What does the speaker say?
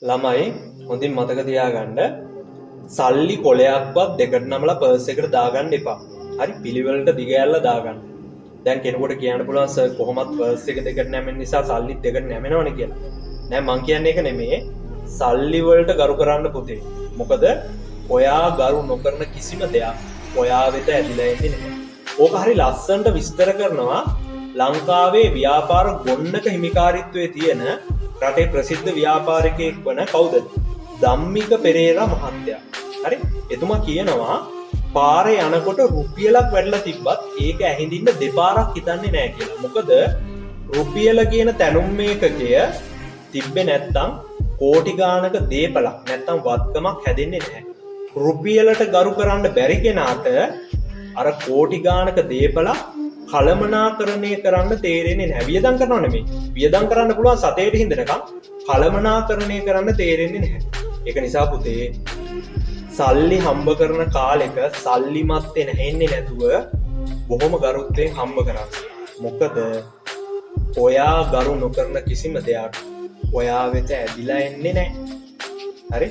ළමයි හොඳින් මතක තියාගන්න සල්ලි කොලයක්වත් දෙකට නමලා පර්ස් එකට දාගන්න එපා. හරි පිළිවෙලට දිගෑල්ල දාගන්න. දැන් කෙනෙකුට කියන්න පුළුවන් සර් කොහොමත් පර්ස් එක දෙකට නැමෙන නිසා සල්ලි දෙකට නැමෙනවනේ කියලා. නෑ මං කියන්නේ ඒක නෙමෙයි. සල්ලි වලට ගරු කරන්න පුතේ. මොකද ඔයා ගරු නොකරන කිසිම දෙයක් ඔයා වෙත ඇදිලා එන්නේ නැහැ. ඕක හරි ලස්සනට විස්තර කරනවා ලංකාවේ ව්‍යාපාර ගොන්නක හිමිකාරීත්වයේ තියෙන රටේ ප්‍රසිද්ධ ව්‍යාපාරිකයෙක් වන කවුද? ධම්මික පෙරේරා මහත්තයා. හරි? එතුමා කියනවා පාරේ යනකොට රුපියලක් වැඩිලා තිබ්බත් ඒක ඇහිඳින්න දෙපාරක් හිතන්නේ නැහැ කියලා. මොකද රුපියල කියන තැනුම් මේකකය තිබ්බේ නැත්තම් කෝටි ගානක දේපලක් නැත්තම් වත්කමක් හැදෙන්නේ නැහැ. රුපියලට ගරු කරන්න බැරි කෙනාට අර කෝටි ගානක දේපලක් කළමනාකරණය කරන්න තේරෙන්නේ නැහැ. වියදම් කරනව නෙමෙයි. වියදම් කරන්න පුළුවන් සතේට හින්දනකම් කළමනාකරණය කරන්න තේරෙන්නේ නැහැ. ඒක නිසා පුතේ සල්ලි හම්බ කරන කාලෙක සල්ලි මත්තේ නැහෙන්නේ නැතුව බොහොම ගරුත්වයෙන් හම්බ කරන්න. මොකද ඔයා ගරු නොකරන කිසිම දෙයක් ඔයා වෙත ඇදිලා එන්නේ නැහැ. හරි?